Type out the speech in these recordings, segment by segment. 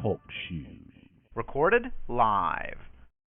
Talk Shoes. Recorded live.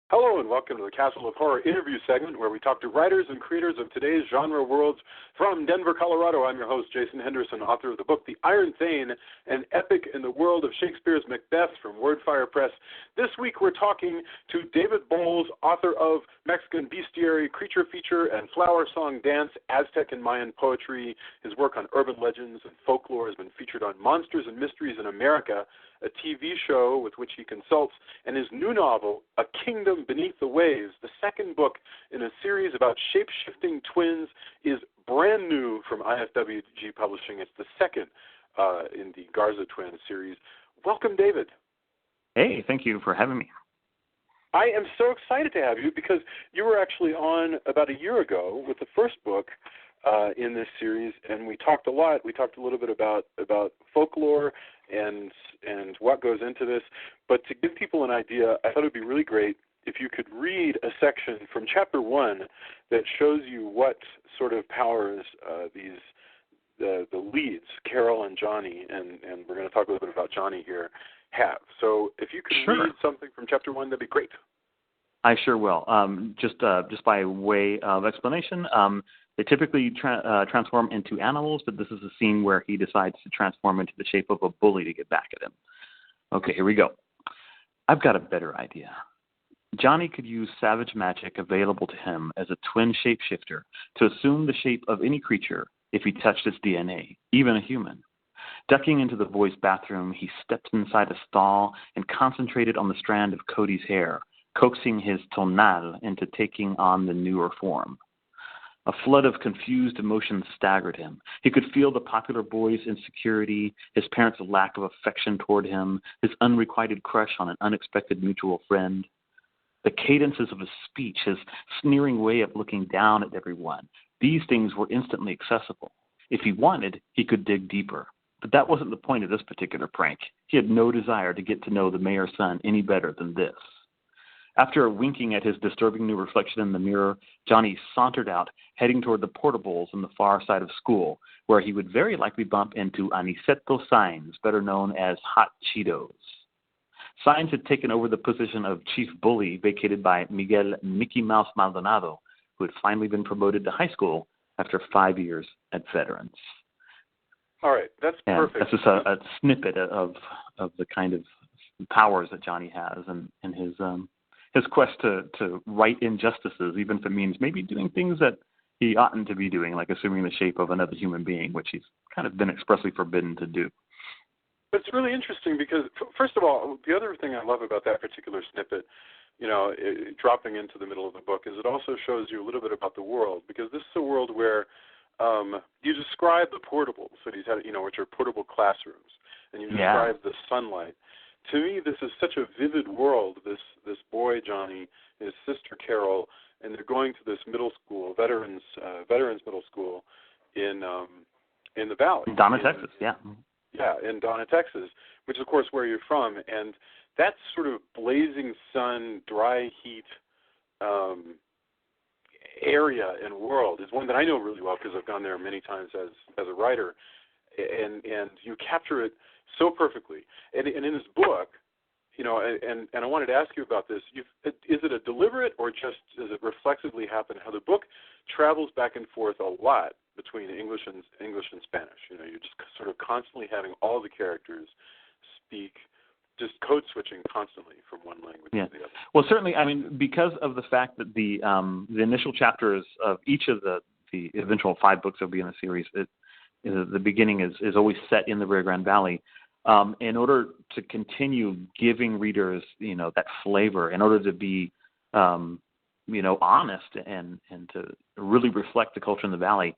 Hello and welcome to the Castle of Horror interview segment where we talk to writers and creators of today's genre worlds. From Denver, Colorado, I'm your host, Jason Henderson, author of the book The Iron Thane, an epic in the world of Shakespeare's Macbeth from Wordfire Press. This week we're talking to David Bowles, author of Mexican Bestiary, Creature Feature, and Flower Song Dance, Aztec and Mayan Poetry. His work on urban legends and folklore has been featured on Monsters and Mysteries in America, a TV show with which he consults, and his new novel, A Kingdom Beneath the Waves, the second book in a series about shape-shifting twins, is brand new from IFWG Publishing. It's the second in the Garza Twins series. Welcome, David. Hey, thank you for having me. I am so excited to have you because you were actually on about a year ago with the first book in this series, and we talked a lot. We talked a little bit about folklore and what goes into this. But to give people an idea, I thought it would be really great if you could read a section from Chapter 1 that shows you what sort of powers the leads, Carol and Johnny, and we're going to talk a little bit about Johnny here, have. So if you could read something from Chapter 1, that'd be great. I sure will. Just by way of explanation, they typically transform into animals, but this is a scene where he decides to transform into the shape of a bully to get back at him. Okay, here we go. I've got a better idea. Johnny could use savage magic available to him as a twin shapeshifter to assume the shape of any creature if he touched its DNA, even a human. Ducking into the boy's bathroom, he stepped inside a stall and concentrated on the strand of Cody's hair, coaxing his tonal into taking on the newer form. A flood of confused emotions staggered him. He could feel the popular boy's insecurity, his parents' lack of affection toward him, his unrequited crush on an unexpected mutual friend. The cadences of his speech, his sneering way of looking down at everyone, these things were instantly accessible. If he wanted, he could dig deeper. But that wasn't the point of this particular prank. He had no desire to get to know the mayor's son any better than this. After winking at his disturbing new reflection in the mirror, Johnny sauntered out, heading toward the portables on the far side of school, where he would very likely bump into Aniceto Saenz, better known as Hot Cheetos. Saenz had taken over the position of chief bully, vacated by Miguel Mickey Mouse Maldonado, who had finally been promoted to high school after 5 years at Veterans. All right, that's perfect. That's just a snippet of the kind of powers that Johnny has and his quest to right injustices, even if it means maybe doing things that he oughtn't to be doing, like assuming the shape of another human being, which he's kind of been expressly forbidden to do. It's really interesting because, first of all, the other thing I love about that particular snippet, dropping into the middle of the book, is it also shows you a little bit about the world, because this is a world where you describe the portables that he's had, which are portable classrooms, and you describe the sunlight. To me, this is such a vivid world, this boy, Johnny, his sister, Carol, and they're going to this middle school, veterans middle school in the Valley. Donna, Texas, yeah. Yeah, in Donna, Texas, which is, of course, where you're from. And that sort of blazing sun, dry heat area and world is one that I know really well because I've gone there many times as a writer. And you capture it so perfectly. And in this book, and I wanted to ask you about this, is it a deliberate or just does it reflexively happen how the book travels back and forth a lot between English and Spanish? You're just sort of constantly having all the characters speak, just code switching constantly from one language to the other. Well, certainly, because of the fact that the initial chapters of each of the eventual 5 books that will be in the series, the beginning is always set in the Rio Grande Valley. In order to continue giving readers, that flavor, in order to be, honest and to really reflect the culture in the Valley,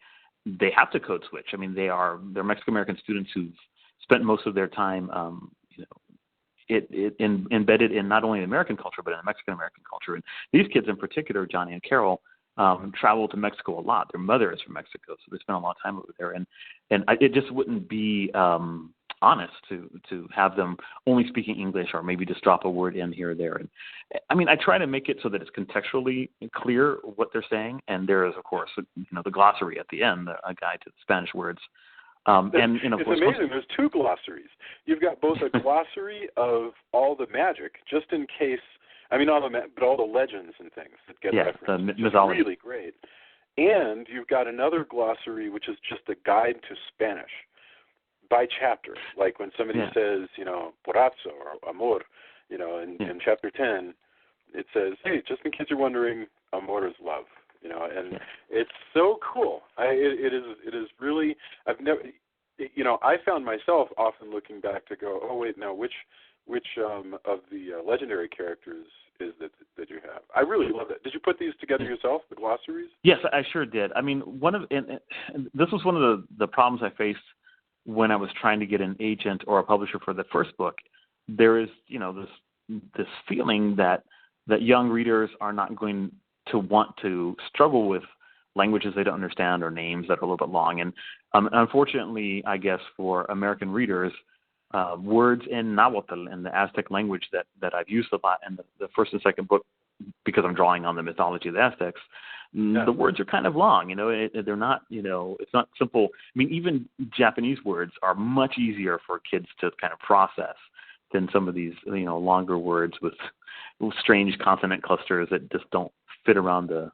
they have to code switch. They're Mexican American students who've spent most of their time, embedded in not only the American culture but in the Mexican American culture. And these kids in particular, Johnny and Carol, travel to Mexico a lot. Their mother is from Mexico, so they spend a lot of time over there. And it just wouldn't be honest to have them only speaking English or maybe just drop a word in here or there. And I try to make it so that it's contextually clear what they're saying. And there is, of course, the glossary at the end, a guide to the Spanish words. And of it's course, amazing. There's two glossaries. You've got both a glossary of all the magic, just in case. I mean, but all the legends and things that get referenced. The which mythology. is really great. And you've got another glossary, which is just a guide to Spanish by chapter. Like when somebody says, porrazzo or amor, in chapter 10, it says, hey, just in case you're wondering, amor is love. It's so cool. It is really. I've never. I found myself often looking back to go, oh wait, now which of the legendary characters is that you have? I really love it. Did you put these together yourself, the glossaries? Yes, I sure did. I mean, this was one of the problems I faced when I was trying to get an agent or a publisher for the first book. There is, this feeling that young readers are not going to want to struggle with languages they don't understand or names that are a little bit long. And unfortunately, I guess for American readers, words in Nahuatl, in the Aztec language that I've used a lot in the first and second book, because I'm drawing on the mythology of the Aztecs, the words are kind of long. They're not, it's not simple. I mean, even Japanese words are much easier for kids to kind of process than some of these, longer words with strange consonant clusters that just don't fit around the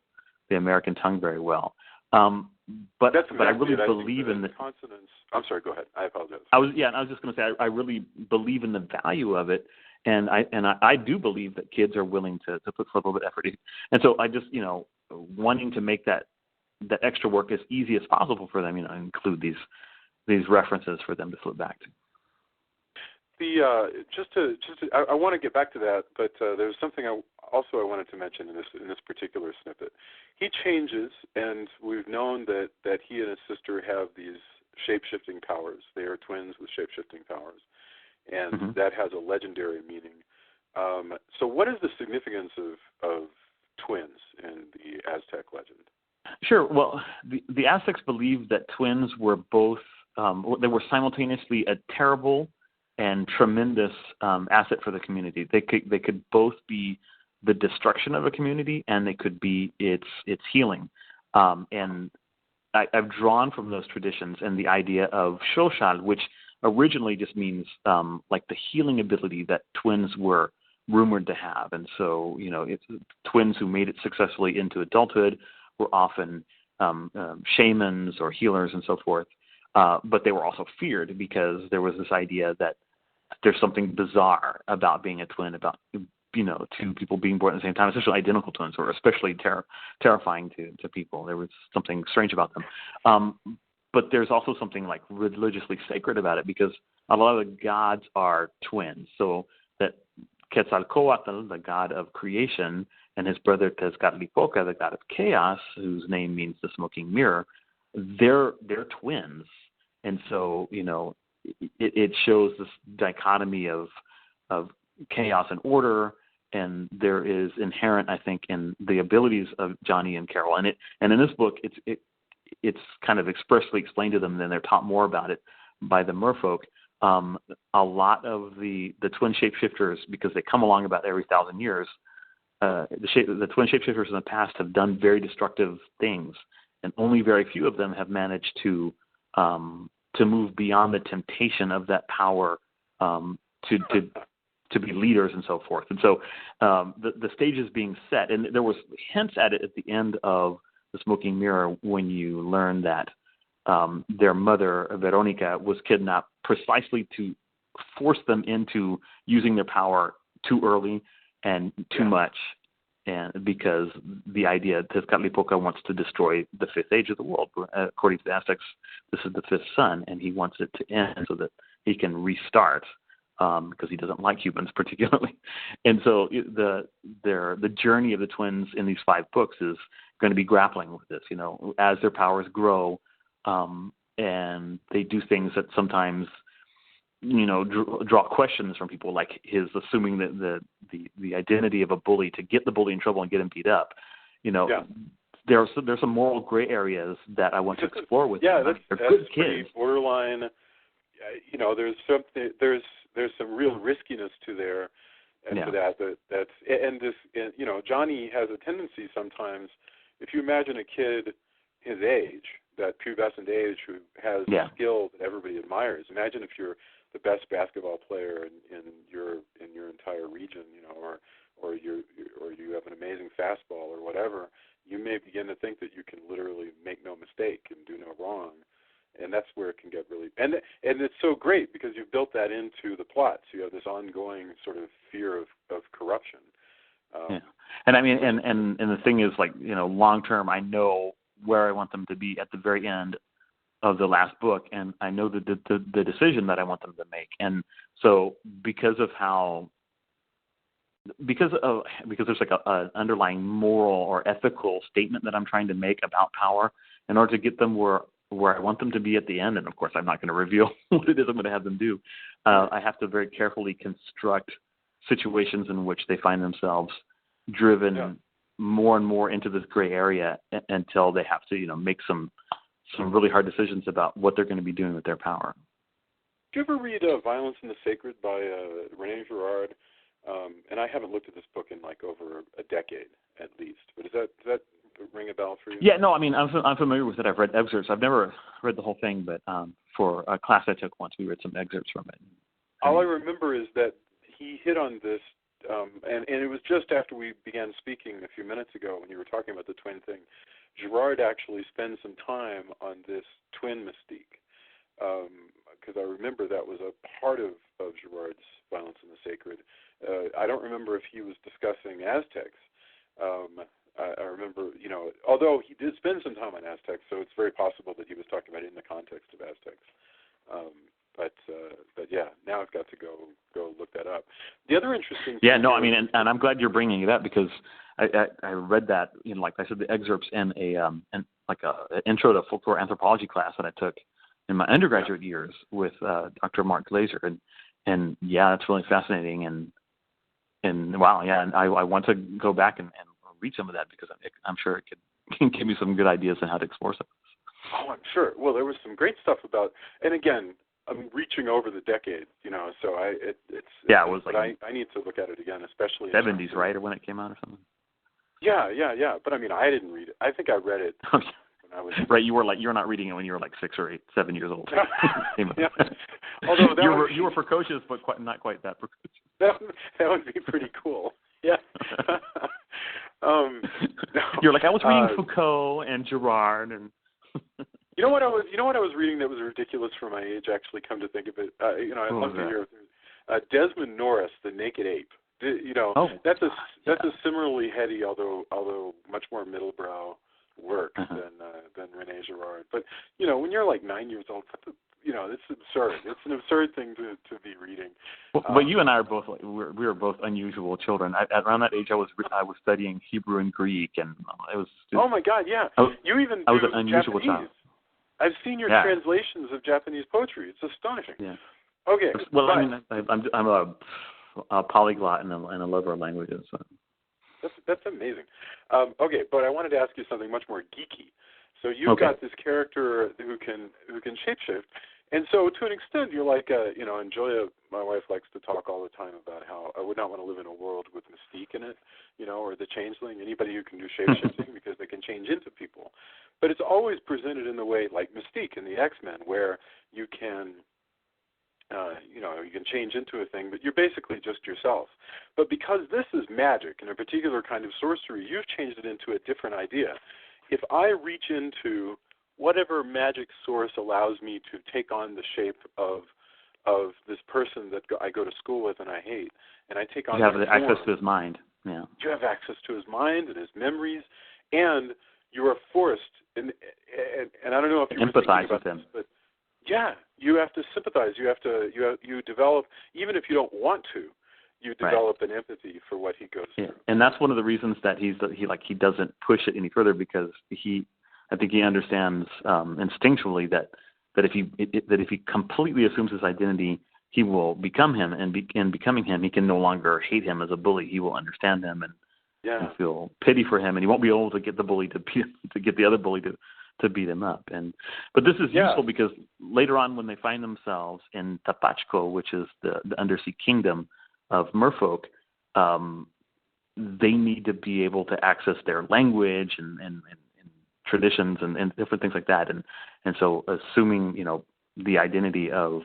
American tongue very well. But I really believe in the consonants. I'm sorry. Go ahead. I apologize. I was just going to say I really believe in the value of it, and I do believe that kids are willing to put a little bit of effort in. And so I just wanting to make that extra work as easy as possible for them. Include these references for them to flip back to. I want to get back to that, but there's something I wanted to mention in this particular snippet. He changes, and we've known that he and his sister have these shape-shifting powers. They are twins with shape-shifting powers, and that has a legendary meaning. So what is the significance of twins in the Aztec legend? Sure. Well, the Aztecs believed that twins were both they were simultaneously a terrible and tremendous asset for the community. They could both be the destruction of a community, and they could be its healing. And I've drawn from those traditions and the idea of shoshal, which originally just means like the healing ability that twins were rumored to have. And so, it's twins who made it successfully into adulthood were often shamans or healers and so forth. But they were also feared because there was this idea that there's something bizarre about being a twin, about two people being born at the same time, especially identical twins, or especially terrifying to people. There was something strange about them. But there's also something like religiously sacred about it, because a lot of the gods are twins. So that Quetzalcoatl, the god of creation, and his brother Tezcatlipoca, the god of chaos, whose name means the smoking mirror, they're twins. And so, it shows this dichotomy of chaos and order, and there is inherent, I think, in the abilities of Johnny and Carol. And in this book, it's kind of expressly explained to them, and then they're taught more about it by the merfolk. A lot of the twin shapeshifters, because they come along about every 1,000 years, the twin shapeshifters in the past have done very destructive things, and only very few of them have managed to move beyond the temptation of that power to be leaders and so forth. And so the stage is being set, and there was hints at it at the end of The Smoking Mirror when you learn that their mother, Veronica, was kidnapped precisely to force them into using their power too early and too much, and because the idea Tezcatlipoca wants to destroy the fifth age of the world. According to the Aztecs, this is the fifth sun, and he wants it to end so that he can restart, because he doesn't like humans particularly. And so the journey of the twins in these 5 books is going to be grappling with this, as their powers grow, and they do things that sometimes draw questions from people, like his assuming that the identity of a bully to get the bully in trouble and get him beat up. There's some moral gray areas that I want to explore with them. They're good kids. Borderline. There's some real riskiness to there, and to that's and this. And, Johnny has a tendency sometimes. If you imagine a kid his age, that pubescent age who has skill that everybody admires. Imagine if you're the best basketball player in your entire region, or you have an amazing fastball or whatever. You may begin to think that you can literally make no mistake and do no wrong, and that's where it can get really. And it's so great because you've built that into the plot. So you have this ongoing sort of fear of corruption. And I mean, and the thing is, like, long term, I know where I want them to be at the very end of the last book, and I know the decision that I want them to make. And so because there's like an underlying moral or ethical statement that I'm trying to make about power in order to get them where I want them to be at the end. And of course, I'm not going to reveal what it is I'm going to have them do. I have to very carefully construct situations in which they find themselves driven more and more into this gray area until they have to, make some really hard decisions about what they're going to be doing with their power. Did you ever read Violence in the Sacred by René Girard? And I haven't looked at this book in like over a decade at least. But does that ring a bell for you? Yeah, no, I mean, I'm familiar with it. I've read excerpts. I've never read the whole thing, but for a class I took once, we read some excerpts from it. All I remember is that he hit on this, and it was just after we began speaking a few minutes ago when you were talking about the twin thing. Girard actually spends some time on this twin mystique, because I remember that was a part of Girard's Violence in the Sacred. I don't remember if he was discussing Aztecs. I remember, although he did spend some time on Aztecs, so it's very possible that he was talking about it in the context of Aztecs. But yeah, now I've got to go look that up. The other interesting thing. Yeah, no, I mean, and I'm glad you're bringing it up because I read that, like I said, the excerpts in an intro to folklore anthropology class that I took in my undergraduate years with Dr. Mark Glazer, and yeah, it's really fascinating, and wow, yeah, and I want to go back and read some of that because I'm sure it can give me some good ideas on how to explore some of this. Oh, I'm sure. Well, there was some great stuff about, and again, I'm reaching over the decade, so it was like I need to look at it again, especially 70s, right, or when it came out or something. Yeah. But I mean, I didn't read it. I think I read it when I was right. You're not reading it when you were like 6 or 7 years old. Yeah. Although you were precocious, but not quite that precocious. That would be pretty cool. Yeah. You're like, I was reading Foucault and Girard and. You know what I was reading that was ridiculous for my age. Actually, come to think of it, I'd love to hear. Desmond Norris, The Naked Ape. That's a similarly heady, although much more middlebrow work than René Girard. But when you're like 9 years old, it's absurd. It's an absurd thing to be reading. But you and I are both we were both unusual children. Around that age, I was studying Hebrew and Greek, and it was. Oh my God! Yeah, I was an unusual child. I've seen your translations of Japanese poetry. It's astonishing. Yeah. Okay. Well, I mean, I'm a polyglot and a lover of languages. So. That's amazing. Okay, but I wanted to ask you something much more geeky. So you've got this character who can shapeshift, and so to an extent, you're like, and Julia, my wife, likes to talk all the time about how I would not want to live in a world with mystique in it, or the changeling, anybody who can do shapeshifting because they can change into people. But it's always presented in the way like Mystique in the X-Men, where you can, you can change into a thing, but you're basically just yourself. But because this is magic and a particular kind of sorcery, you've changed it into a different idea. If I reach into whatever magic source allows me to take on the shape of this person that I go to school with and I hate, and I take on you have access to his mind. Yeah. You have access to his mind and his memories, and you are forced, and I don't know if you empathize with him, but yeah, you have to sympathize. You develop, even if you don't want to, you develop an empathy for what he goes through. And that's one of the reasons that he doesn't push it any further, because I think he understands instinctually that if he completely assumes his identity, he will become him, and in becoming him, he can no longer hate him as a bully. He will understand him and feel pity for him, and he won't be able to get the bully to get the other bully to beat him up. But this is useful because later on, when they find themselves in Tapachco, which is the undersea kingdom of merfolk, they need to be able to access their language and traditions and different things like that. And so assuming, the identity of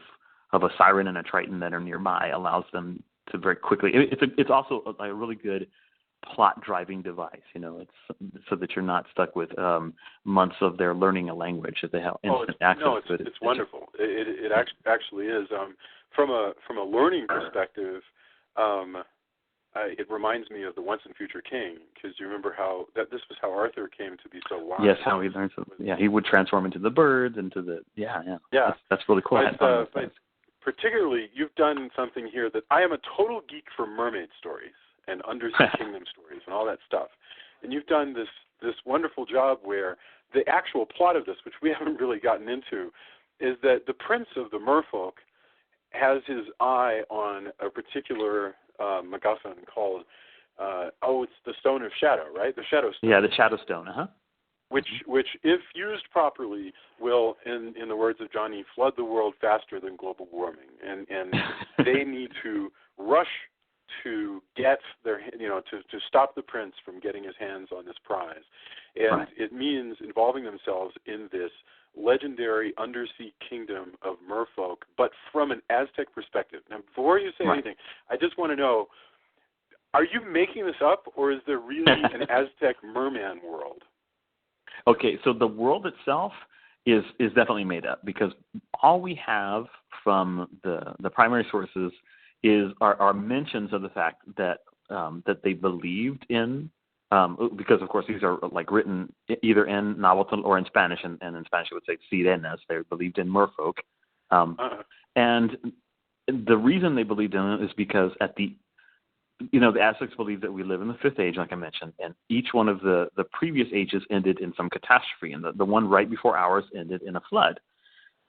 a siren and a triton that are nearby allows them to very quickly. It's also a really good plot driving device. It's so that you're not stuck with months of their learning a language that they have instant access to it. It's wonderful. It actually is. From a learning perspective, it reminds me of the Once and Future King, because you remember how this was how Arthur came to be so wise. Yes, how he learned. He would transform into the birds, into the That's really cool. But particularly, you've done something here that I am a total geek for mermaid stories and undersea kingdom stories and all that stuff. And you've done this wonderful job where the actual plot of this, which we haven't really gotten into, is that the prince of the merfolk has his eye on a particular MacGuffin called, it's the Stone of Shadow, right? The Shadow Stone. Yeah, the Shadow Stone, Which, if used properly, will, in the words of Johnny, flood the world faster than global warming. And they need to rush to get their, to stop the prince from getting his hands on this prize. And it means involving themselves in this legendary undersea kingdom of merfolk, but from an Aztec perspective. Now, before you say anything, I just want to know, are you making this up, or is there really an Aztec merman world? Okay, so the world itself is definitely made up, because all we have from the primary sources are mentions of the fact that that they believed in, because of course these are like written either in Nahuatl or in Spanish, and in Spanish it would say sirenas. They believed in merfolk, and the reason they believed in it is because the Aztecs believed that we live in the Fifth Age, like I mentioned, and each one of the previous ages ended in some catastrophe, and the one right before ours ended in a flood.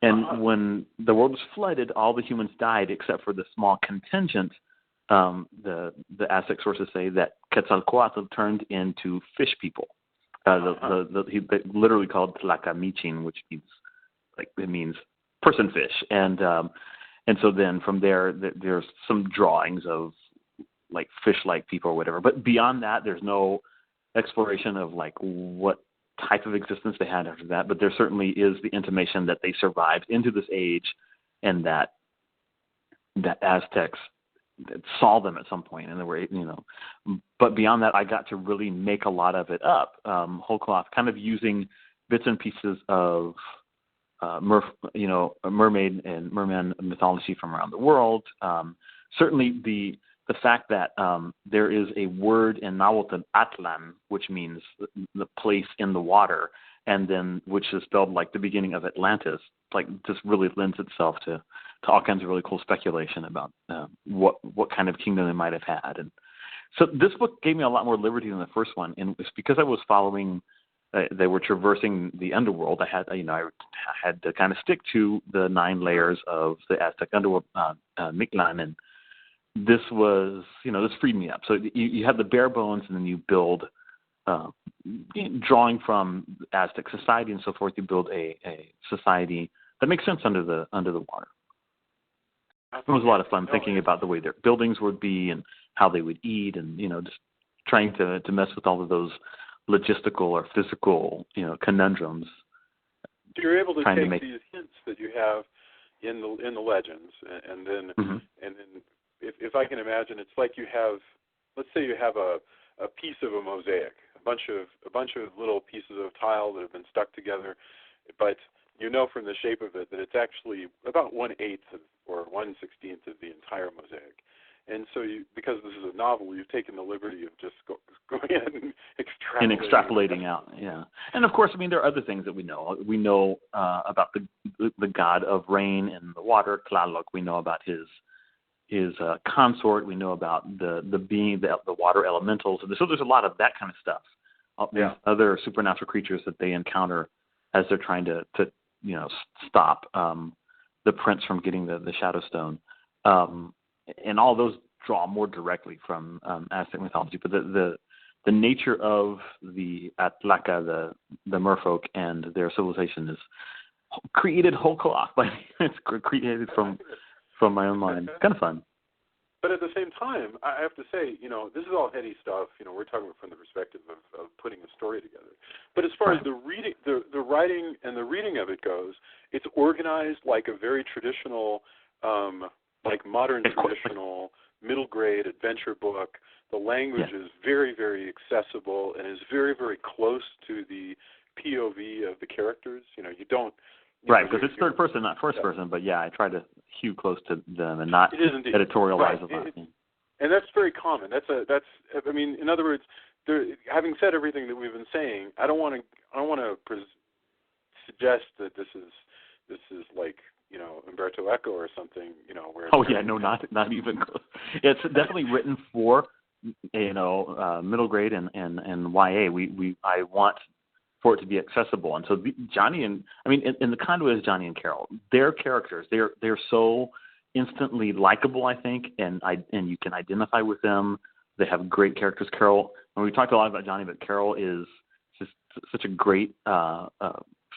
And when the world was flooded, all the humans died except for the small contingent. The Aztec sources say that Quetzalcoatl turned into fish people. He literally called Tlacamichin, which means person fish. And so then from there, there's some drawings of like fish-like people or whatever. But beyond that, there's no exploration of like what type of existence they had after that. But there certainly is the intimation that they survived into this age, and that Aztecs saw them at some point, and they were, But beyond that, I got to really make a lot of it up, whole cloth, kind of using bits and pieces of mermaid and merman mythology from around the world. Certainly the fact that there is a word in Nahuatl, Atlan, which means the place in the water, and then which is spelled like the beginning of Atlantis, like just really lends itself to all kinds of really cool speculation about what kind of kingdom they might have had. And so this book gave me a lot more liberty than the first one, and it's because I was following. They were traversing the underworld. I had to kind of stick to the 9 layers of the Aztec underworld, Mictlan, and this was, this freed me up. So you have the bare bones, and then you build, drawing from Aztec society and so forth. You build a society that makes sense under the water. It was a lot of fun thinking about the way their buildings would be and how they would eat, and just trying to mess with all of those logistical or physical conundrums. So you're able to take these hints that you have in the legends, and then if I can imagine, it's like you have, let's say you have a piece of a mosaic, a bunch of little pieces of tile that have been stuck together, but from the shape of it that it's actually about 1/8 or 1/16 of the entire mosaic. And so because this is a novel, you've taken the liberty of just going in and extrapolating out. Yeah. And of course, there are other things that we know. We know about the god of rain and the water, Tlaloc. We know about his consort. We know about the being, the water elementals. So there's a lot of that kind of stuff. There's other supernatural creatures that they encounter as they're trying to stop the prince from getting the Shadow Stone. And all those draw more directly from Aztec mythology. But the nature of the Atlaca, the merfolk, and their civilization is created whole cloth. It's created from my own mind. It's kind of fun. But at the same time, I have to say, this is all heady stuff. We're talking from the perspective of putting a story together. But as far as the reading, the writing and the reading of it goes, it's organized like a very traditional, like modern traditional middle grade adventure book. The language is very, very accessible and is very, very close to the POV of the characters. You don't. Right, because it's third person, not first person, but I try to hew close to them and not editorialize about it. And that's very common. In other words, having said everything that we've been saying, I don't want to suggest that this is like Umberto Eco or something. Where not even close. It's definitely written for middle grade and YA. I want for it to be accessible. And so Johnny and in the kind of way as Johnny and Carol, their characters, they're so instantly likable, I think, and you can identify with them. They have great characters. Carol, and we talked a lot about Johnny, but Carol is just such a great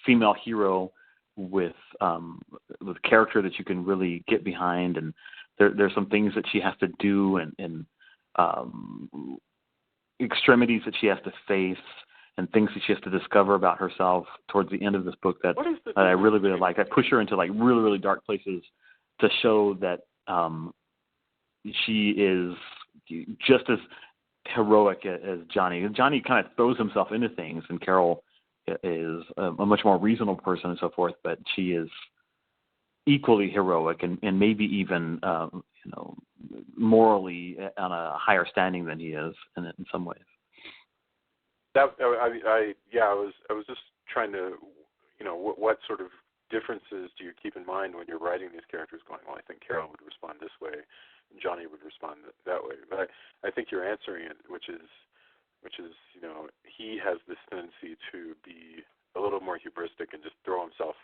female hero with character that you can really get behind, and there's some things that she has to do and extremities that she has to face, and things that she has to discover about herself towards the end of this book that I really, really like. I push her into like really, really dark places to show that she is just as heroic as Johnny. Johnny kind of throws himself into things, and Carol is a much more reasonable person and so forth, but she is equally heroic and maybe even morally on a higher standing than he is in some ways. I was just trying to, what sort of differences do you keep in mind when you're writing these characters going, well, I think Carol would respond this way and Johnny would respond that way. But I think you're answering it, which is, he has this tendency to be a little more hubristic and just throw himself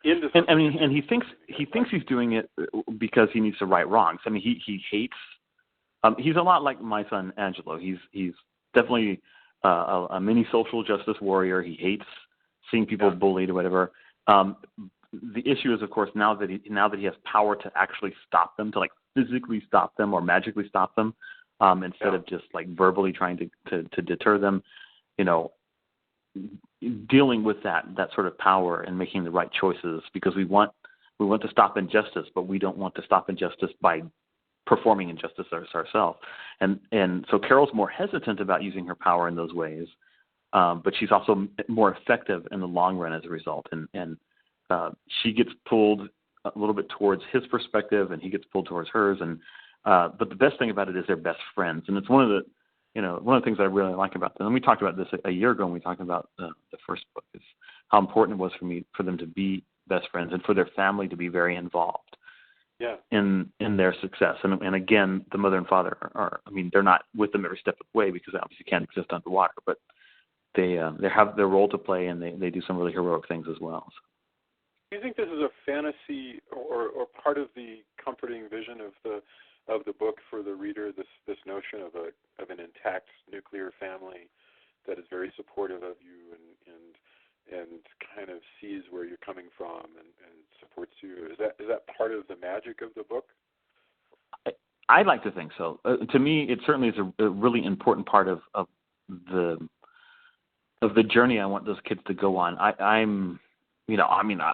into something. And he thinks he's doing it because he needs to right wrongs. He hates, he's a lot like my son Angelo. He's definitely a mini social justice warrior. He hates seeing people bullied or whatever. The issue is, of course, now that he has power to actually stop them, to like physically stop them or magically stop them, instead of just like verbally trying to deter them, dealing with that sort of power and making the right choices, because we want to stop injustice, but we don't want to stop injustice by performing injustice ourselves. And so Carol's more hesitant about using her power in those ways, but she's also more effective in the long run as a result. And she gets pulled a little bit towards his perspective, and he gets pulled towards hers. And but the best thing about it is they're best friends, and it's one of the things I really like about them. And we talked about this a year ago when we talked about the first book, is how important it was for them to be best friends and for their family to be very involved in their success. And again, the mother and father are they're not with them every step of the way, because they obviously can't exist underwater, but they have their role to play, and they do some really heroic things as well. So. Do you think this is a fantasy or part of the comforting vision of the book for the reader, this notion of an intact nuclear family that is very supportive of you and kind of sees where you're coming from and supports you? Is that part of the magic of the book? I like to think so. To me, it certainly is a really important part of the journey I want those kids to go on. I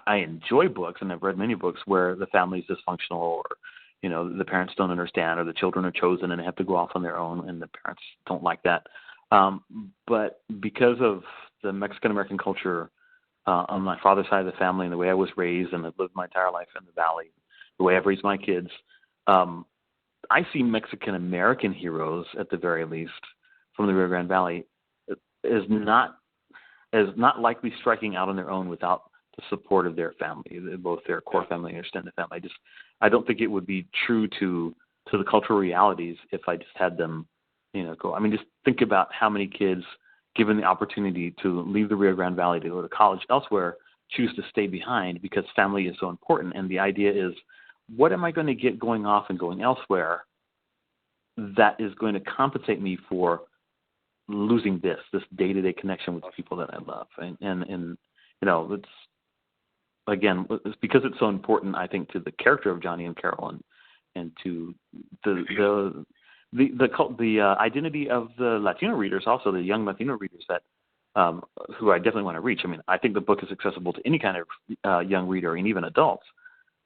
enjoy books, and I've read many books where the family is dysfunctional, or the parents don't understand, or the children are chosen and they have to go off on their own, and the parents don't like that. But because of the Mexican-American culture on my father's side of the family, and the way I was raised, and I've lived my entire life in the Valley, the way I've raised my kids, I see Mexican-American heroes, at the very least, from the Rio Grande Valley, as not likely striking out on their own without the support of their family, both their core family and extended family. I don't think it would be true to the cultural realities if I just had them, go. Just think about how many kids, given the opportunity to leave the Rio Grande Valley to go to college elsewhere, choose to stay behind because family is so important. And the idea is, what am I going to get going off and going elsewhere that is going to compensate me for losing this day-to-day connection with the people that I love? And it's because it's so important, I think, to the character of Johnny and Carol, into the identity of the Latino readers, also the young Latino readers that who I definitely want to reach. I mean, I think the book is accessible to any kind of young reader and even adults,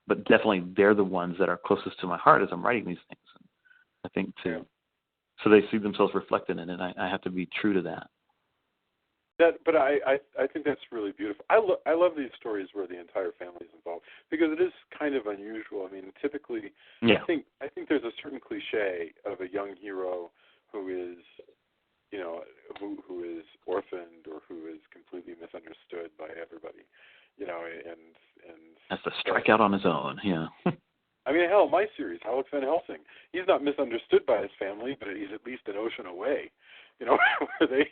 but definitely they're the ones that are closest to my heart as I'm writing these things. And I think so they see themselves reflected in it. I have to be true to that. But I think that's really beautiful. I love these stories where the entire family is involved because it is kind of unusual. I mean, typically, I think there's a certain cliche of a young hero who is, you know, who is orphaned or who is completely misunderstood by everybody, you know, and has to strike out on his own. Yeah. I mean, hell, my series, Alex Van Helsing, he's not misunderstood by his family, but he's at least an ocean away. You know, where they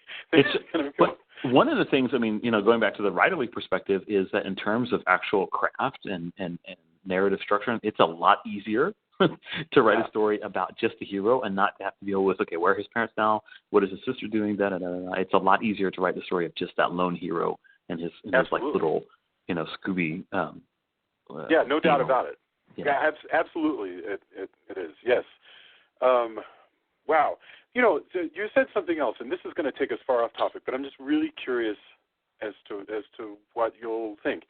kind of go. But one of the things, I mean, you know, going back to the writerly perspective, is that in terms of actual craft and narrative structure, it's a lot easier to write a story about just the hero and not to have to deal with, okay, where are his parents now? What is his sister doing? Da, da, da, da. It's a lot easier to write the story of just that lone hero and his like little, you know, Scooby. No doubt about it. Yeah, absolutely, it is. Yes. Wow. You know, you said something else, and this is going to take us far off topic, but I'm just really curious as to what you'll think.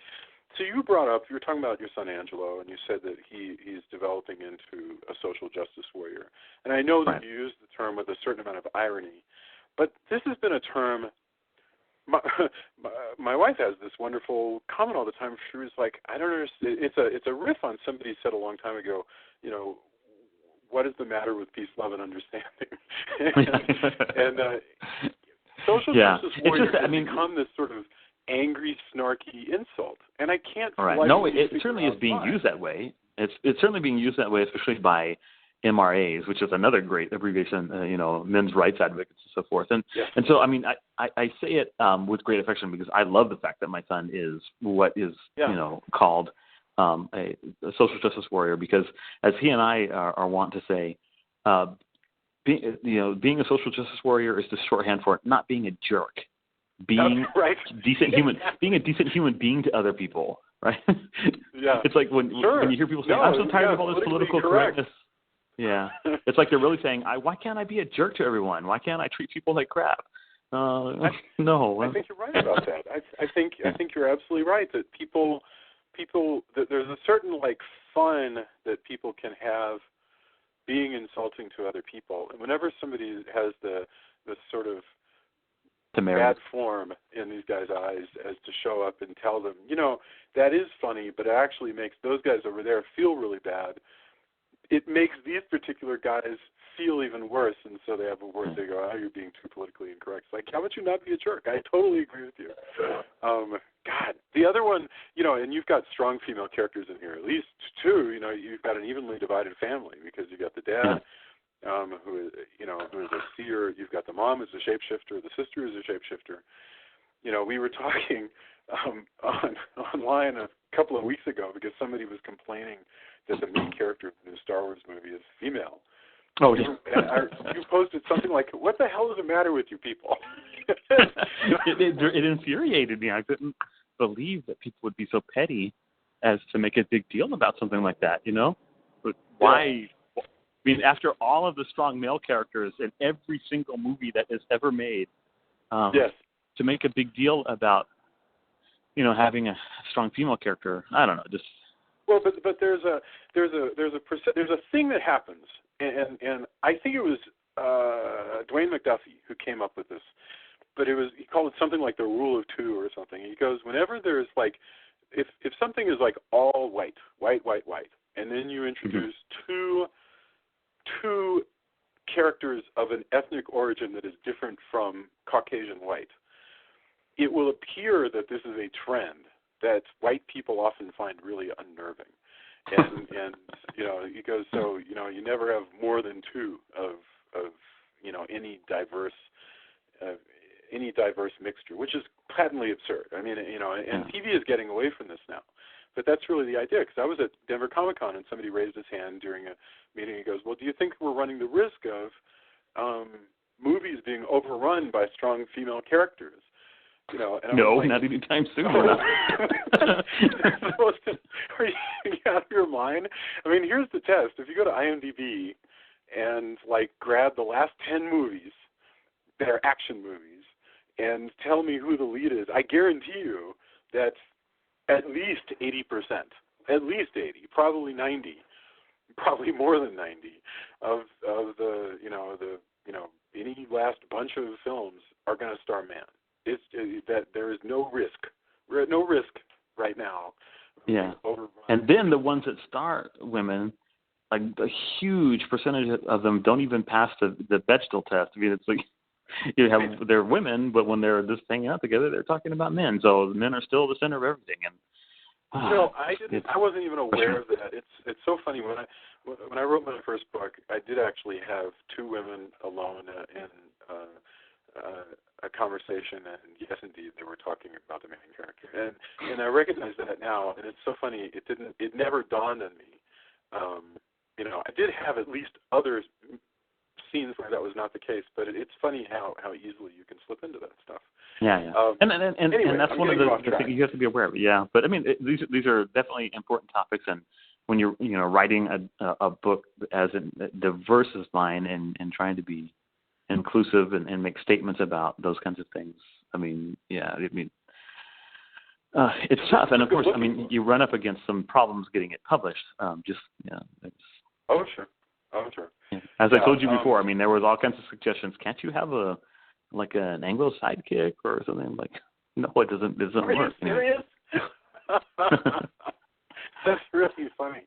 So you were talking about your son Angelo, and you said that he's developing into a social justice warrior. And I know that you used the term with a certain amount of irony, but this has been a term. My wife has this wonderful comment all the time. She was like, I don't understand. It's a riff on somebody said a long time ago, you know, what is the matter with peace, love, and understanding? and social justice warrior has become this sort of angry, snarky insult, and I can't. All right. No, it certainly is being used that way. It's certainly being used that way, especially by MRAs, which is another great abbreviation, you know, men's rights advocates and so forth. And so, I mean, I say it with great affection because I love the fact that my son is what is, you know, called a social justice warrior, because as he and I are wont to say, being a social justice warrior is the shorthand for not being a jerk, being decent human, being a decent human being to other people, right? Yeah. It's like when you hear people say, "I'm so tired of all this political correctness." Yeah, it's like they're really saying, "Why can't I be a jerk to everyone? Why can't I treat people like crap?" No, I think you're right about that. I think you're absolutely right that people that there's a certain like fun that people can have being insulting to other people, and whenever somebody has the sort of bad form in these guys' eyes as to show up and tell them, you know, that is funny, but it actually makes those guys over there feel really bad. It makes these particular guys feel even worse, and so they have a word. They go, "Oh, you're being too politically incorrect." It's like, how about you not be a jerk? I totally agree with you. God, the other one, you know, and you've got strong female characters in here, at least two. You know, you've got an evenly divided family because you've got the dad, who is a seer. You've got the mom who's a shapeshifter. The sister is a shapeshifter. You know, we were talking online a couple of weeks ago because somebody was complaining that the main character of the new Star Wars movie is female. Oh, yeah. You posted something like, "What the hell is the matter with you people?" It infuriated me. I couldn't believe that people would be so petty as to make a big deal about something like that, you know? But why? I mean, after all of the strong male characters in every single movie that is ever made, to make a big deal about, you know, having a strong female character, I don't know, just. Well, but there's a thing that happens, and I think it was Dwayne McDuffie who came up with this, but he called it something like the rule of two or something. He goes, whenever there's like, if something is like all white, and then you introduce two characters of an ethnic origin that is different from Caucasian white, it will appear that this is a trend that white people often find really unnerving. And you know, he goes, so, you know, you never have more than two of you know, any diverse mixture, which is patently absurd. I mean, you know, and TV is getting away from this now. But that's really the idea, because I was at Denver Comic-Con and somebody raised his hand during a meeting. He goes, well, do you think we're running the risk of movies being overrun by strong female characters? you know. And no, like, not anytime soon. Are you out of your mind? I mean, here's the test. If you go to IMDb and like grab the last 10 movies that are action movies and tell me who the lead is, I guarantee you that at least 80%, at least 80, probably 90, probably more than 90 of the any last bunch of films are going to star men. It's that there is no risk. We're at no risk right now. Yeah. And then the ones that star women, like a huge percentage of them don't even pass the Bechdel test. I mean, it's like they're women, but when they're just hanging out together, they're talking about men. So the men are still the center of everything. And I wasn't even aware of that. It's so funny when I wrote my first book, I did actually have two women alone in a conversation, and yes, indeed, they were talking about the main character, and I recognize that now, and it's so funny. It never dawned on me. I did have at least other scenes where that was not the case, but it's funny how easily you can slip into that stuff. Yeah. Anyway, and that's one of the things you have to be aware of. Yeah, but I mean, these are definitely important topics, and when you're writing a book as diverse as mine and trying to be inclusive and make statements about those kinds of things. I mean, it's tough, and of course, I mean, you run up against some problems getting it published. Oh sure. Yeah. As I told you before, I mean, there was all kinds of suggestions. Can't you have an Anglo sidekick or something? Like, no, it doesn't work. Are you serious? That's really funny.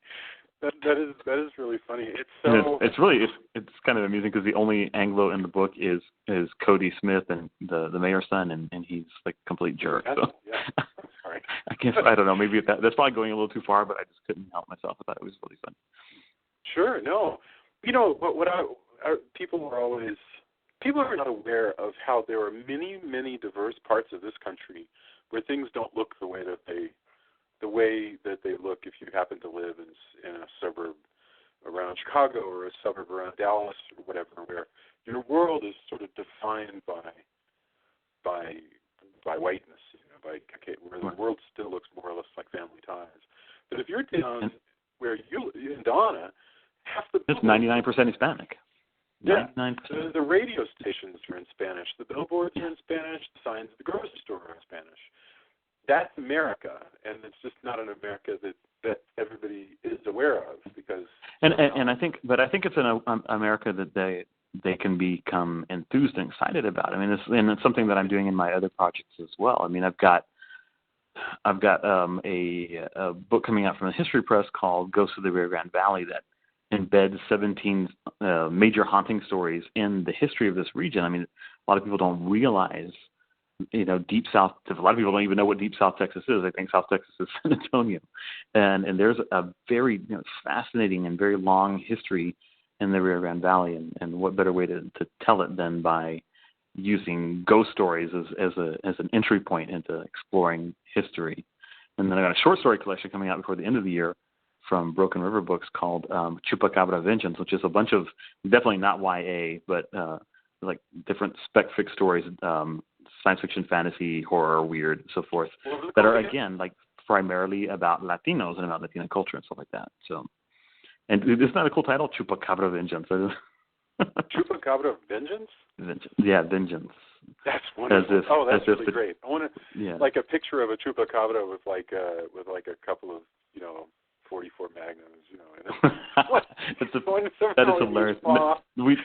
That is really funny. It's so. It's kind of amusing because the only Anglo in the book is Cody Smith and the mayor's son, and he's like a complete jerk. So. Yeah. Sorry. I guess I don't know. Maybe that's probably going a little too far, but I just couldn't help myself. I thought it was really fun. Sure. No. People are not aware of how there are many, many diverse parts of this country where things don't look the way that they look if you happen to live in a suburb around Chicago or a suburb around Dallas or whatever, where your world is sort of defined by whiteness, where the world still looks more or less like family ties. But if you're down where you in Donna, it's 99% Hispanic. Yeah, 99%. The radio stations are in Spanish. The billboards are in Spanish. The signs at the grocery store are in Spanish. That's America, and it's just not an America that everybody is aware of because. And I think it's an America that they can become enthused and excited about. I mean, it's something that I'm doing in my other projects as well. I mean, I've got a book coming out from the History Press called Ghosts of the Rio Grande Valley that embeds 17 major haunting stories in the history of this region. I mean, a lot of people don't realize, Deep South. A lot of people don't even know what Deep South Texas is. They think South Texas is San Antonio, and there's a very fascinating and very long history in the Rio Grande Valley. And what better way to tell it than by using ghost stories as an entry point into exploring history. And then I got a short story collection coming out before the end of the year from Broken River Books called Chupacabra Vengeance, which is a bunch of definitely not YA, but like different spec fic stories, science fiction, fantasy, horror, weird, so forth, that are again like primarily about Latinos and about Latino culture and stuff like that. So, and isn't that a cool title, Chupacabra Vengeance? Chupacabra Vengeance? Yeah, Vengeance. That's wonderful. That's really great. I want to like a picture of a chupacabra with like a couple of 44 magnums, That is hilarious. We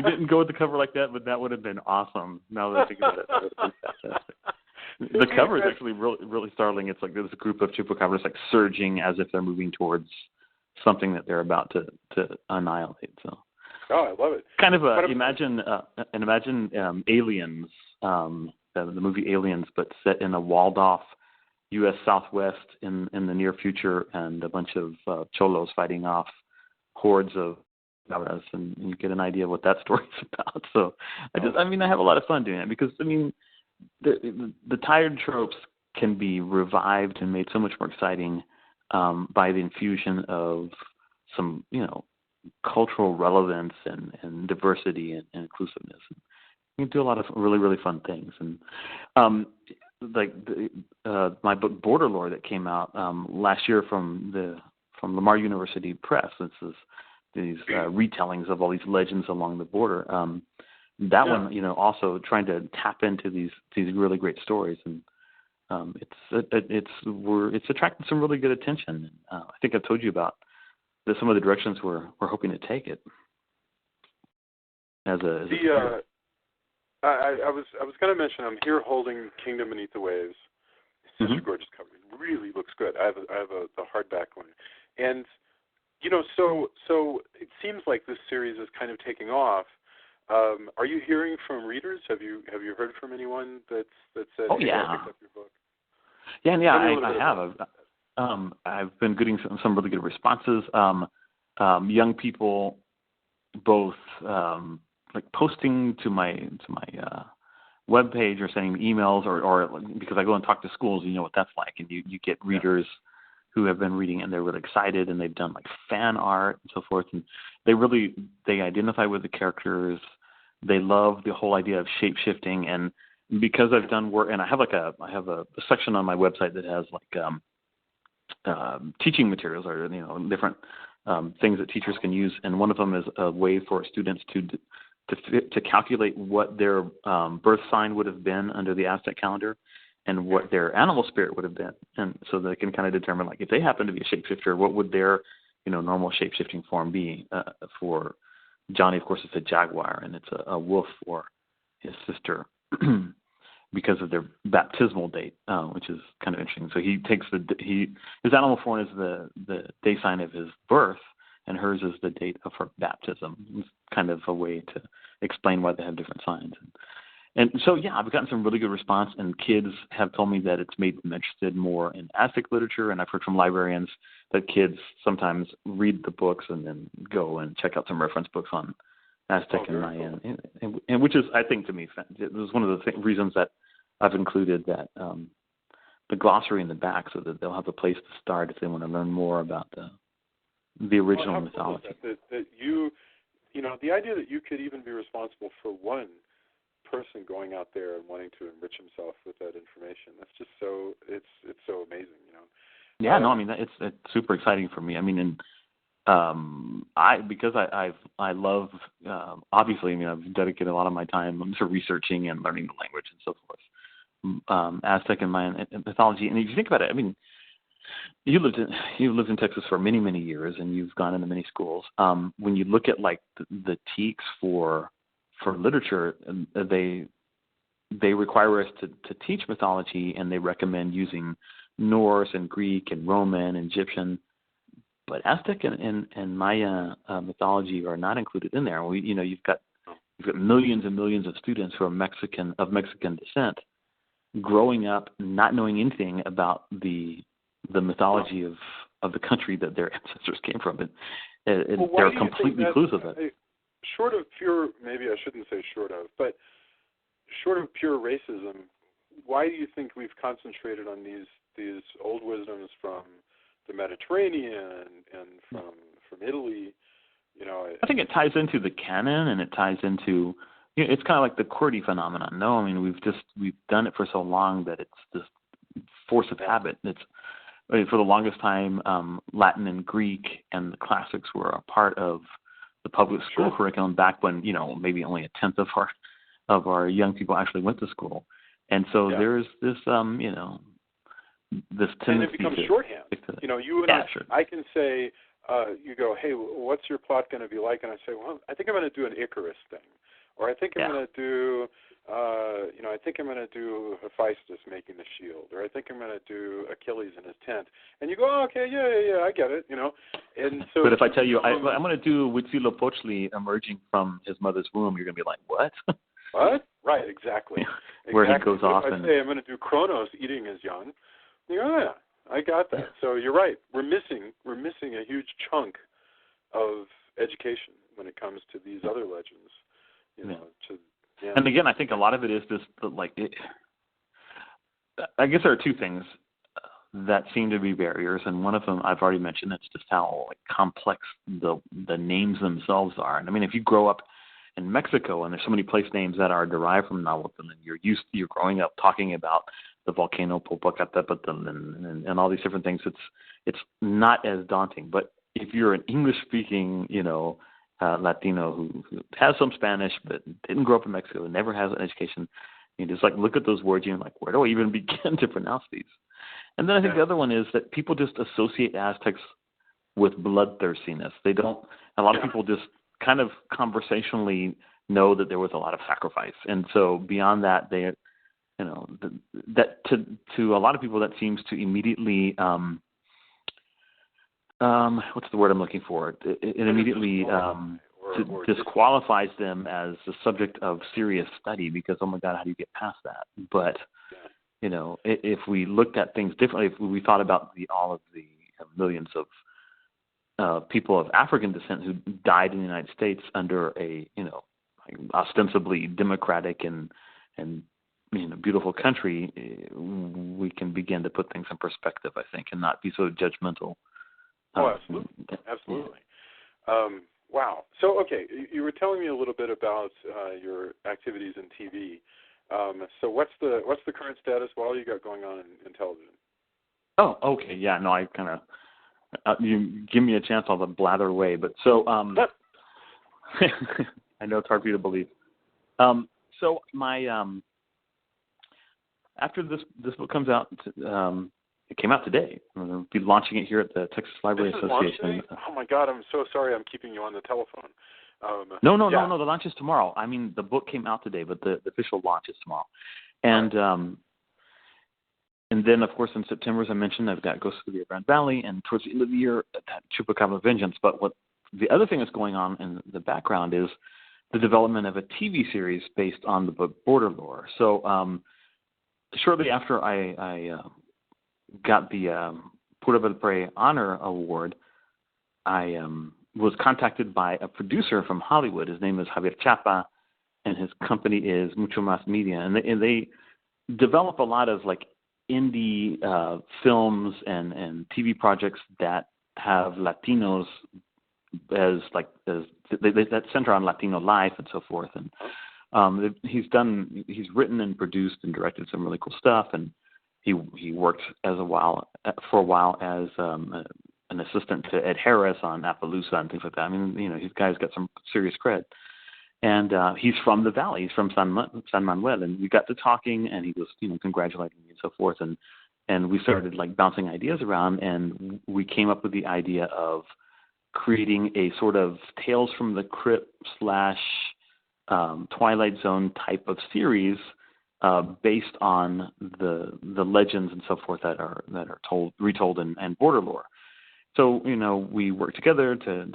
didn't go with the cover like that, but that would have been awesome. Now that I think about it, that would have been fantastic. The cover is actually really, really startling. It's like there's a group of chupacabras like surging as if they're moving towards something that they're about to annihilate. So. Oh, I love it. Kind of imagine Aliens, the movie Aliens, but set in a walled-off U.S. Southwest in the near future, and a bunch of cholos fighting off hordes of cabras, and you get an idea of what that story is about. So I have a lot of fun doing it because the tired tropes can be revived and made so much more exciting by the infusion of some cultural relevance and diversity and inclusiveness. You can do a lot of really, really fun things. And my book Border Lore that came out last year from Lamar University Press. This is these retellings of all these legends along the border. That one, also trying to tap into these really great stories, and it's attracted some really good attention. I think I've told you about some of the directions we're hoping to take it. I was going to mention I'm here holding Kingdom Beneath the Waves. It's such a gorgeous cover. It really looks good. I have the hardback one, and so it seems like this series is kind of taking off. Are you hearing from readers? Have you heard from anyone that said, "Oh, yeah, I picked up your book"? Yeah, I have. I've been getting some really good responses. Young people, both like posting to my webpage or sending emails, or because I go and talk to schools, you know what that's like, and you get readers who have been reading and they're really excited, and they've done like fan art and so forth, and they identify with the characters. They love the whole idea of shape-shifting, and because I've done work, and I have a section on my website that has like teaching materials, or different things that teachers can use, and one of them is a way for students to calculate what their birth sign would have been under the Aztec calendar, and what their animal spirit would have been, and so they can kind of determine, like, if they happen to be a shapeshifter, what would their normal shape-shifting form be. For Johnny, of course, it's a jaguar, and it's a wolf for his sister because of their baptismal date, which is kind of interesting. So he takes his animal form is the day sign of his birth, and hers is the date of her baptism. It's kind of a way to explain why they have different signs. And so, I've gotten some really good response, and kids have told me that it's made them interested more in Aztec literature, and I've heard from librarians that kids sometimes read the books and then go and check out some reference books on Aztec and Mayan, and which is, I think, to me, it was one of the reasons that I've included that the glossary in the back, so that they'll have a place to start if they want to learn more about the original mythology. That you, the idea that you could even be responsible for one person going out there and wanting to enrich himself with that information. That's just it's so amazing, Yeah, I mean, it's super exciting for me. I mean, and because I love, obviously, I mean, I've dedicated a lot of my time to researching and learning the language and so forth. Aztec and Mayan mythology, and if you think about it, I mean, you've lived in Texas for many, many years, and you've gone into many schools. When you look at like the TEKS for literature, they require us to teach mythology, and they recommend using Norse and Greek and Roman and Egyptian, but Aztec and Maya mythology are not included in there. You've got millions and millions of students who are Mexican descent, growing up not knowing anything about the mythology of the country that their ancestors came from, and they're completely clueless of it. Short of pure, maybe I shouldn't say short of, but short of pure racism, why do you think we've concentrated on these old wisdoms from the Mediterranean and from Italy? I think it ties into the canon, and it ties into, it's kind of like the QWERTY phenomenon. No, I mean, we've done it for so long that it's this force of habit. For the longest time, Latin and Greek and the classics were a part of the public school curriculum back when, maybe only a tenth of our young people actually went to school. And so there's this, this tendency. And it becomes shorthand. You and I can say, you go, hey, what's your plot going to be like? And I say, well, I think I'm going to do an Icarus thing. Or I think I'm going to do, I think I'm going to do Hephaestus making the shield. Or I think I'm going to do Achilles in his tent. And you go, oh, okay, yeah, I get it, And so, but if I tell you, I'm going to do Huitzilopochtli emerging from his mother's womb, you're going to be like, what? What? Right, exactly. Where he goes off. If I say I'm going to do Kronos eating his young, you go, oh, yeah, I got that. So you're right. We're missing a huge chunk of education when it comes to these other legends. And again, I think a lot of it is just I guess there are two things that seem to be barriers, and one of them I've already mentioned. It's just how complex the names themselves are. And I mean, if you grow up in Mexico, and there's so many place names that are derived from Nahuatl, and you're growing up talking about the volcano Popocatépetl and all these different things. It's not as daunting. But if you're an English-speaking, Latino who has some Spanish but didn't grow up in Mexico, never has an education, you just like look at those words and you're like, where do I even begin to pronounce these? And then I think the other one is that people just associate Aztecs with bloodthirstiness. They don't. A lot of people just kind of conversationally know that there was a lot of sacrifice, and so beyond that, they, that to a lot of people that seems to immediately, what's the word I'm looking for? It immediately disqualifies them as the subject of serious study because, oh my God, how do you get past that? But if we looked at things differently, if we thought about all of the millions of people of African descent who died in the United States under a ostensibly democratic and beautiful country, we can begin to put things in perspective, I think, and not be so judgmental. Absolutely. Wow. So, okay, you were telling me a little bit about your activities in TV. So, what's the current status? What all you got going on in television? Oh, okay. Yeah. No, I kind of. You give me a chance, I'll blather away. But so, I know it's hard for you to believe. So my after this book comes out, it came out today. We'll be launching it here at the Texas Library Association. Oh my God, I'm so sorry. I'm keeping you on the telephone. No. The launch is tomorrow. I mean, the book came out today, but the official launch is tomorrow. And then, of course, in September, as I mentioned, I've got Ghosts of the Rio Grande Valley, and towards the end of the year, that Chupacabra Vengeance. But what the other thing that's going on in the background is the development of a TV series based on the book Border Lore. So shortly after I got the Pura del Pre Honor Award, I was contacted by a producer from Hollywood. His name is Javier Chapa, and his company is Mucho Más Media. And they develop a lot of, like, indie films and TV projects that have Latinos that center on Latino life and so forth. And he's written and produced and directed some really cool stuff. And he worked for a while as an assistant to Ed Harris on Appaloosa and things like that. I mean, these guys got some serious cred. And he's from the Valley. He's from San Manuel. And we got to talking, and he was, congratulating me and so forth. And we started, like, bouncing ideas around, and we came up with the idea of creating a sort of Tales from the Crypt / Twilight Zone type of series based on the legends and so forth that are retold in Border Lore. So, we worked together to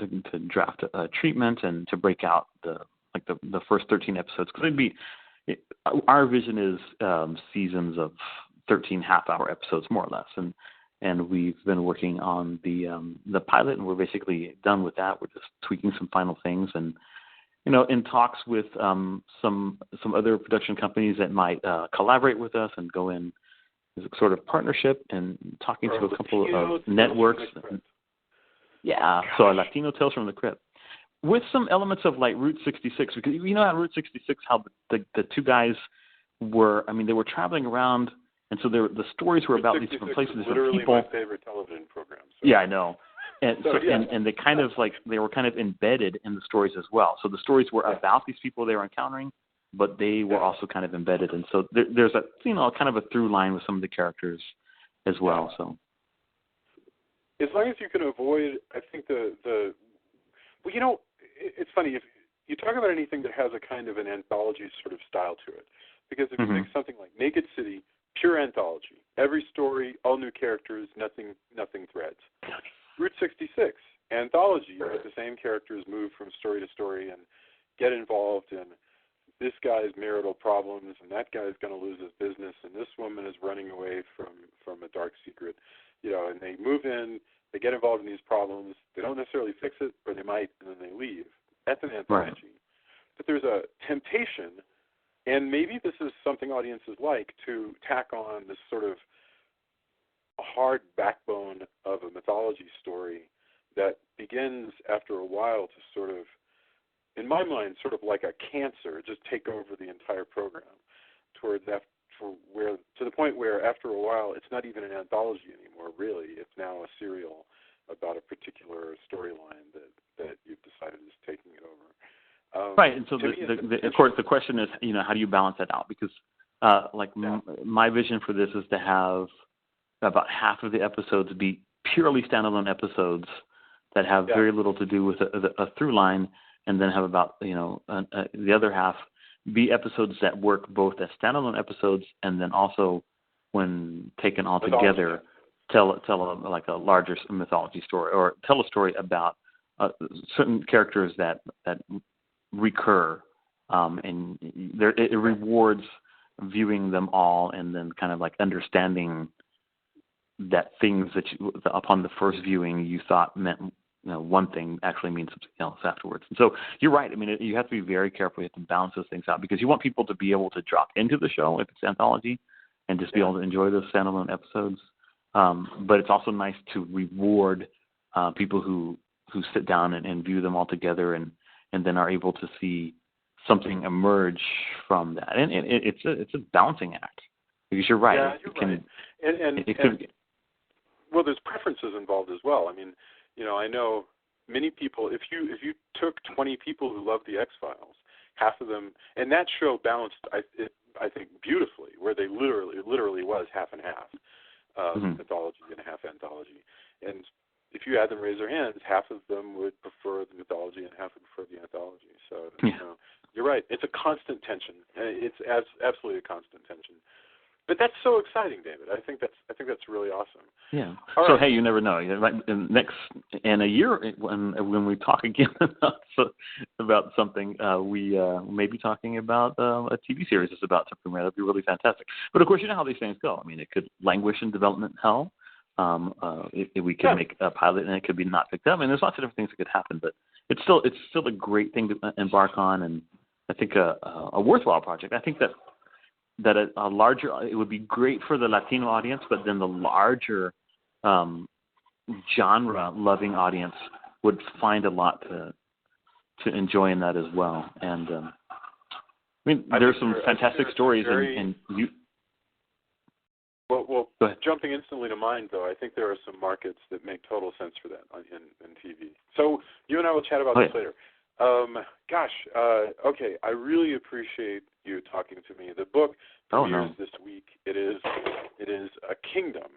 draft a treatment and to break out the first 13 episodes, because our vision is seasons of 13 half-hour episodes, more or less, and we've been working on the pilot, and we're basically done with that. We're just tweaking some final things, and in talks with some other production companies that might collaborate with us and go in as a sort of partnership, and talking to a couple of networks. Yeah, so a Latino Tales from the Crypt, with some elements of, like, Route 66, because at Route 66 how the two guys were. I mean, they were traveling around, and so the stories were about these different places, different people. Literally my favorite television program. So. Yeah, I know. And and they kind of they were kind of embedded in the stories as well. So the stories were about these people they were encountering, but they were also kind of embedded. And so there's a kind of a through line with some of the characters as well. So as long as you can avoid, I think it's funny if you talk about anything that has a kind of an anthology sort of style to it, because if you take something like Naked City, pure anthology, every story, all new characters, nothing threads. Route 66, anthology, but the same characters move from story to story and get involved in this guy's marital problems, and that guy's going to lose his business, and this woman is running away from a dark secret, and they move in, they get involved in these problems, they don't necessarily fix it, or they might, and then they leave. That's an anthology. Right. But there's a temptation, and maybe this is something audiences like, to tack on this sort of hard backbone of a mythology story that begins after a while to sort of in my mind, sort of like a cancer, just take over the entire program to the point where after a while it's not even an anthology anymore, really. It's now a serial about a particular storyline that you've decided is taking it over. Right, and so of course the question is, how do you balance that out? Because my vision for this is to have about half of the episodes be purely standalone episodes that have very little to do with a through line, and then have about the other half be episodes that work both as standalone episodes and then also when taken all together tell a larger mythology story, or tell a story about certain characters that recur, and it rewards viewing them all and then kind of like understanding that things that upon the first viewing you thought meant one thing actually means something else afterwards. And so you're right. I mean, you have to be very careful. You have to balance those things out because you want people to be able to drop into the show if it's anthology and just be able to enjoy those standalone episodes. But it's also nice to reward people who sit down and view them all together and then are able to see something emerge from that. And it's a balancing act because you're right. Yeah, you're right. Well, there's preferences involved as well. I mean, I know many people, if you took 20 people who love the X-Files, half of them, and that show balanced, I think, beautifully, where they literally was half and half, mythology and half anthology. And if you had them raise their hands, half of them would prefer the mythology and half would prefer the anthology. So, you're right. It's a constant tension. It's absolutely a constant tension. But that's so exciting, David. I think that's really awesome. Yeah. So hey, you never know. In a year, when we talk again about something, we may be talking about a TV series that's about something that'd be really fantastic. But of course, you know how these things go. I mean, it could languish in development hell. We could make a pilot and it could be not picked up. I mean, there's lots of different things that could happen, but it's still a great thing to embark on, and I think a worthwhile project. I think that a larger, it would be great for the Latino audience, but then the larger genre-loving audience would find a lot to enjoy in that as well. And there's some fantastic stories, and you. Well, jumping instantly to mind, though, I think there are some markets that make total sense for that in TV. So you and I will chat about this later. Okay, I really appreciate you talking to me. The book premieres this week. It is A Kingdom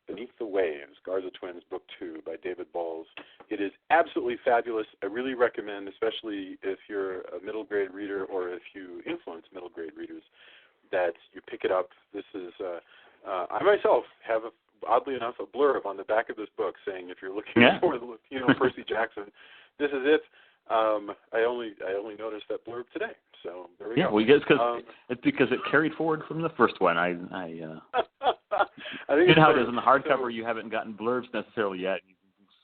Beneath the Waves, Garza Twins, Book 2 by David Bowles. It is absolutely fabulous. I really recommend, especially if you're a middle grade reader or if you influence middle grade readers, that you pick it up. This is I myself have, oddly enough, a blurb on the back of this book saying if you're looking for the Latino Percy Jackson, this is it. I only noticed that blurb today, so there we go. Well, it's because it carried forward from the first one. I think you know how it is in the hardcover. You haven't gotten blurbs necessarily yet. You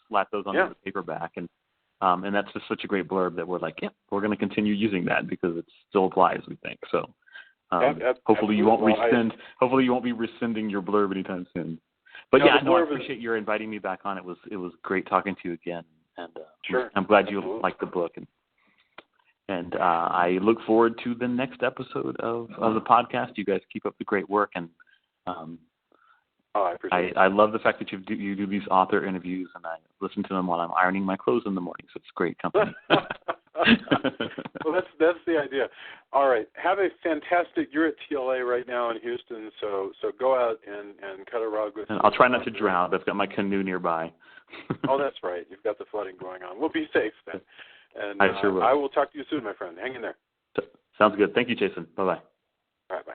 slap those onto the paperback, and that's just such a great blurb that we're like, we're going to continue using that because it still applies. We think so. Hopefully you won't rescind. Hopefully you won't be rescinding your blurb anytime soon. But I appreciate your inviting me back on. It was great talking to you again. And I'm glad you liked the book, and I look forward to the next episode of the podcast. You guys keep up the great work, and I appreciate it. I love the fact that you do these author interviews, and I listen to them while I'm ironing my clothes in the morning. So it's great company. Well, that's the idea. All right, have a fantastic. You're at TLA right now in Houston, so go out and cut a rug with. And I'll try not to drown. I've got my canoe nearby. Oh, that's right. You've got the flooding going on. We'll be safe then. And I sure will. I will talk to you soon, my friend. Hang in there. Sounds good. Thank you, Jason. Bye-bye. All right, bye.